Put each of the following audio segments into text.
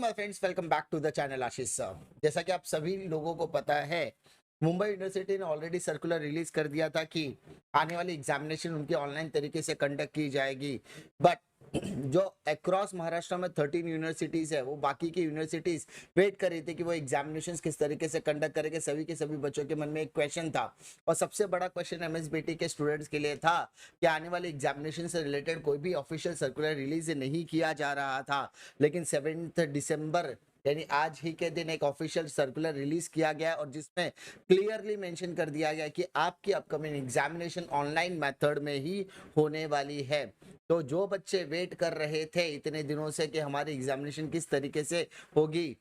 My friends, welcome back to the channel Ashish sir. जैसा कि आप सभी लोगों को पता है, मुंबई यूनिवर्सिटी ने ऑलरेडी सर्कुलर रिलीज कर दिया था कि आने वाली एग्जामिनेशन उनकी ऑनलाइन तरीके से कंडक्ट की जाएगी। बट जो अक्रॉस महाराष्ट्र में 13 यूनिवर्सिटीज है, वो बाकी की यूनिवर्सिटीज वेट कर रही थी कि वो एग्जामिनेशंस किस तरीके से कंडक्ट करेंगे। सभी के सभी बच्चों के मन में एक क्वेश्चन था, और सबसे बड़ा क्वेश्चन एमएसबीटी के स्टूडेंट्स के लिए था कि आने वाली एग्जामिनेशन से रिलेटेड कोई भी ऑफिशियल सर्कुलर रिलीज नहीं किया जा रहा था। लेकिन 7 दिसंबर यानी आज ही के दिन एक ऑफिशियल सर्कुलर रिलीज किया गया, और जिसमें क्लियरली मेंशन कर दिया गया कि आपकी अपकमिंग एग्जामिनेशन ऑनलाइन मेथड में ही होने वाली है। तो जो बच्चे वेट कर रहे थे इतने दिनों से कि हमारी एग्जामिनेशन किस तरीके से होगी,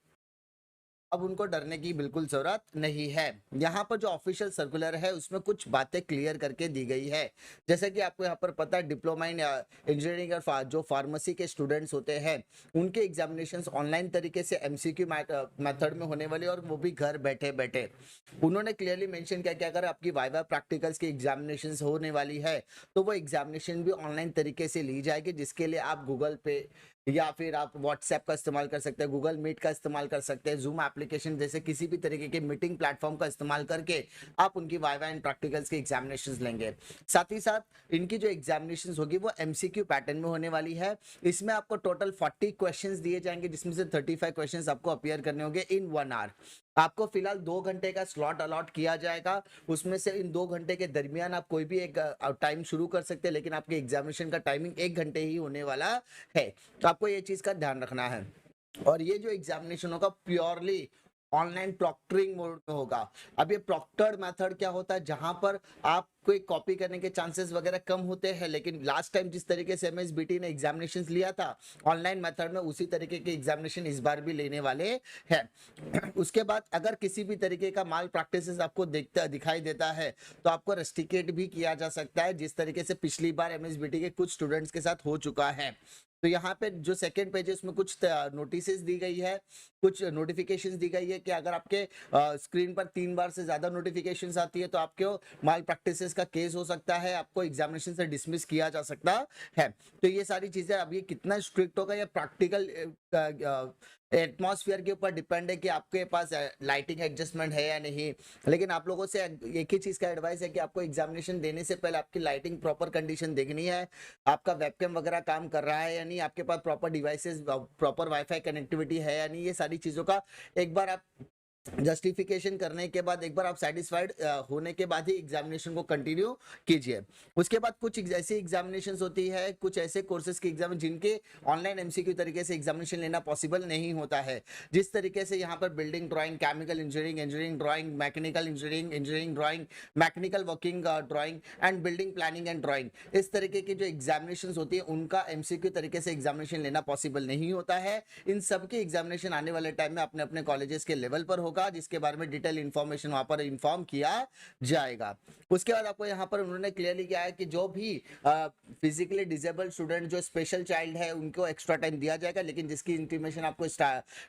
अब उनको डरने की बिल्कुल जरूरत नहीं है। यहाँ पर जो ऑफिशियल सर्कुलर है उसमें कुछ बातें क्लियर करके दी गई है। जैसे कि आपको यहाँ पर पता है, डिप्लोमा इन इंजीनियरिंग और जो फार्मेसी के स्टूडेंट्स होते हैं, उनके एग्जामिनेशंस ऑनलाइन तरीके से एमसीक्यू मेथड में होने वाले, और वो भी घर बैठे बैठे। उन्होंने क्लियरली मेंशन किया कि अगर आपकी वाइवा प्रैक्टिकल्स की एग्जामिनेशंस होने वाली है तो वो एग्जामिनेशन भी ऑनलाइन तरीके से ली जाएगी, जिसके लिए आप गूगल पे या फिर आप व्हाट्सएप का इस्तेमाल कर सकते हैं, गूगल मीट का इस्तेमाल कर सकते हैं, जूम एप्लीकेशन जैसे किसी भी तरीके के मीटिंग प्लेटफॉर्म का इस्तेमाल करके आप उनकी वाइवा एंड प्रैक्टिकल्स की एग्जामिनेशंस लेंगे। साथ ही साथ इनकी जो एग्जामिनेशंस होगी वो एमसीक्यू पैटर्न में होने वाली है। इसमें आपको टोटल 40 क्वेश्चंस दिए जाएंगे, जिसमें से 35 क्वेश्चंस आपको अपीयर करने होंगे इन 1 आवर। आपको फिलहाल 2 घंटे का स्लॉट अलॉट किया जाएगा। उसमें से इन 2 घंटे के दरमियान आप कोई भी एक टाइम शुरू कर सकते हैं, लेकिन आपके एग्जामिनेशन का टाइमिंग 1 घंटे ही होने वाला है। तो आपको ये चीज का ध्यान रखना है। और ये जो एग्जामिनेशन होगा प्योरली ऑनलाइन प्रॉक्टरिंग मोड में होगा। अब ये प्रॉक्टर्ड मेथड क्या होता है, जहां पर आप कोई कॉपी करने के चांसेस वगैरह कम होते हैं, लेकिन लास्ट टाइम जिस तरीके से एमएसबीटी ने एग्जामिनेशन लिया था ऑनलाइन मेथड में, उसी तरीके के एग्जामिनेशन इस बार भी लेने वाले हैं। उसके बाद अगर किसी भी तरीके का माल प्रैक्टिसेस आपको दिखाई देता है तो आपको रेस्ट्रिकेट भी किया जा सकता है, जिस तरीके से पिछली बार एमएसबीटी के कुछ स्टूडेंट्स के साथ हो चुका है। तो यहाँ पे जो सेकंड पेज है उसमें कुछ नोटिस दी गई है, कुछ नोटिफिकेशंस दी गई है कि अगर आपके स्क्रीन पर 3 बार से ज्यादा नोटिफिकेशंस आती है तो आपके माल प्रैक्टिसेस का केस हो सकता है, आपको एग्जामिनेशन से डिसमिस किया जा सकता है। तो ये सारी चीजें, अब ये कितना स्ट्रिक्ट होगा या प्रैक्टिकल एटमॉस्फेयर के ऊपर डिपेंड है कि आपके पास लाइटिंग एडजस्टमेंट है या नहीं। लेकिन आप लोगों से एक ही चीज का एडवाइस है कि आपको एग्जामिनेशन देने से पहले आपकी लाइटिंग प्रॉपर कंडीशन देखनी है, आपका वेबकैम वगैरह काम कर रहा है या नहीं, आपके पास proper devices proper wifi connectivity है या नहीं। ये सारी चीजों का एक बार आप जस्टिफिकेशन करने के बाद, एक बार आप सेटिस्फाइड होने के बाद ही एग्जामिनेशन को कंटिन्यू कीजिए। उसके बाद कुछ ऐसी एग्जामिनेशंस होती है, कुछ ऐसे कोर्सेज की एग्जाम जिनके ऑनलाइन एमसीक्यू तरीके से एग्जामिनेशन लेना पॉसिबल नहीं होता है। जिस तरीके से यहाँ पर building drawing, chemical engineering, engineering drawing, mechanical engineering, engineering drawing, mechanical working drawing and building planning and drawing, इस तरीके की जो एग्जामिनेशन होती है उनका एमसीक्यू तरीके से एग्जामिनेशन लेना पॉसिबल नहीं होता है। इन सबके एग्जामिनेशन आने वाले टाइम में अपने अपने कॉलेजेस के लेवल पर होगा, जिसके बारे में डिटेल इंफॉर्मेशन वहां पर इंफॉर्म किया जाएगा। उसके बाद आपको यहाँ पर उन्होंने क्लियरली किया है कि जो भी फिजिकली डिसेबल्ड स्टूडेंट, जो स्पेशल चाइल्ड है, उनको एक्स्ट्रा टाइम दिया जाएगा, लेकिन जिसकी इंटीमेशन आपको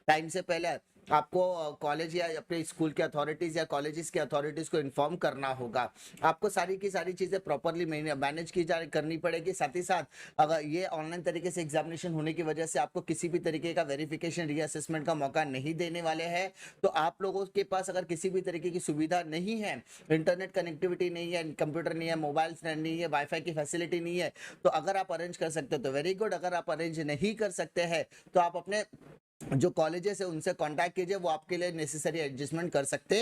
टाइम से पहले आपको कॉलेज या अपने स्कूल के अथॉरिटीज या कॉलेजेस के अथॉरिटीज को इन्फॉर्म करना होगा। आपको सारी की सारी चीजें प्रॉपरली मैनेज करनी पड़ेगी। साथ ही साथ अगर ये ऑनलाइन तरीके से एग्जामिनेशन होने की वजह से आपको किसी भी तरीके का वेरिफिकेशन, रीअसेसमेंट का मौका नहीं देने वाले हैं। तो आप लोगों के पास अगर किसी भी तरीके की सुविधा नहीं है, इंटरनेट कनेक्टिविटी नहीं है, कंप्यूटर नहीं है, मोबाइल नहीं है, वाईफाई की फैसिलिटी नहीं है, तो अगर आप अरेंज कर सकते हो तो वेरी गुड। अगर आप अरेंज नहीं कर सकते हैं तो आप अपने जो कॉलेजेस है उनसे कांटेक्ट कीजिए, वो आपके लिए नेसेसरी एडजस्टमेंट कर सकते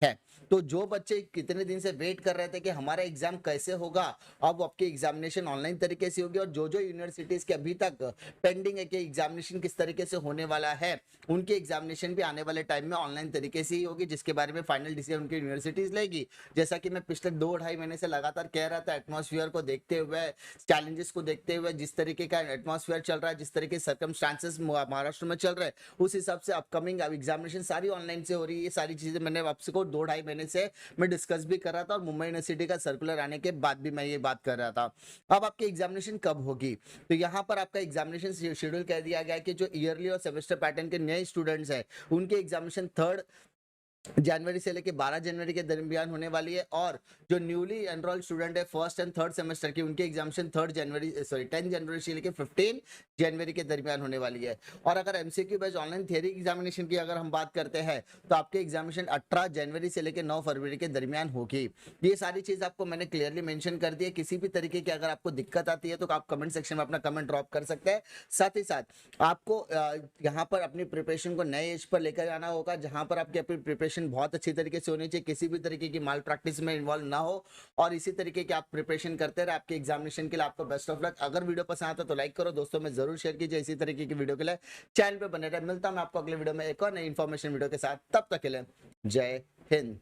हैं। तो जो बच्चे कितने दिन से वेट कर रहे थे कि हमारा एग्जाम कैसे होगा, अब आपकी एग्जामिनेशन ऑनलाइन तरीके से होगी। और जो जो यूनिवर्सिटीज के अभी तक पेंडिंग है कि एग्जामिनेशन किस तरीके से होने वाला है, उनकी एग्जामिनेशन भी आने वाले टाइम में ऑनलाइन तरीके से ही होगी, जिसके बारे में फाइनल डिसीजन उनकी यूनिवर्सिटीज लेगी। जैसा कि मैं पिछले 2-2.5 महीने से लगातार कह रहा था, एटमॉस्फेयर को देखते हुए, चैलेंजेस को देखते हुए, जिस तरीके का एटमॉस्फेयर चल रहा है, जिस तरीके सर्कमस्टांसेस महाराष्ट्र में चल रहे हैं, उस हिसाब से अपकमिंग एग्जामिनेशन सारी ऑनलाइन से हो रही है। ये सारी चीजें मैंने आपसे को 2-2.5 महीने से मैं डिस्कस भी कर रहा था, और मुंबई यूनिवर्सिटी का सर्कुलर आने के बाद भी मैं ये बात कर रहा था। अब आपकी एग्जामिनेशन कब होगी, तो यहाँ पर आपका एग्जामिनेशन शेड्यूल कह दिया गया है कि जो ईयरली और सेमेस्टर पैटर्न के नए स्टूडेंट्स हैं उनके एग्जामिनेशन 3 जनवरी से लेके 12 जनवरी के दरमियान होने वाली है। और जो न्यूली एनरोल्ड स्टूडेंट है फर्स्ट एंड थर्ड सेमेस्टर की, उनकी एग्जामिनेशन 10 जनवरी से लेके 15 जनवरी के दरमियान होने वाली है। और अगर MCQ based online theory examination की अगर हम बात करते हैं तो आपके एग्जामिनेशन 18 जनवरी से लेके 9 फरवरी के दरमियान होगी। ये सारी चीज आपको मैंने क्लियरली मेंशन कर दी है। किसी भी तरीके की अगर आपको दिक्कत आती है तो आप कमेंट सेक्शन में अपना कमेंट ड्रॉप कर सकते हैं। साथ ही साथ आपको यहाँ पर अपनी प्रिपरेशन को नए एज पर लेकर जाना होगा, जहां पर आपकी अपनी प्रिपरेशन बहुत अच्छी तरीके से होनी चाहिए, किसी भी तरीके की माल प्रैक्टिस में इन्वॉल्व ना हो। और इसी तरीके की आप प्रिपरेशन करते रहे। आपके एग्जामिनेशन के लिए आपको बेस्ट ऑफ लक। अगर वीडियो पसंद आता तो लाइक करो, दोस्तों में जरूर शेयर कीजिए। इसी तरीके की वीडियो के लिए चैनल पे बने रहे। मिलता हूं मैं आपको अगले वीडियो में एक और नई इन्फॉर्मेशन वीडियो के साथ। तब तक के लिए जय हिंद।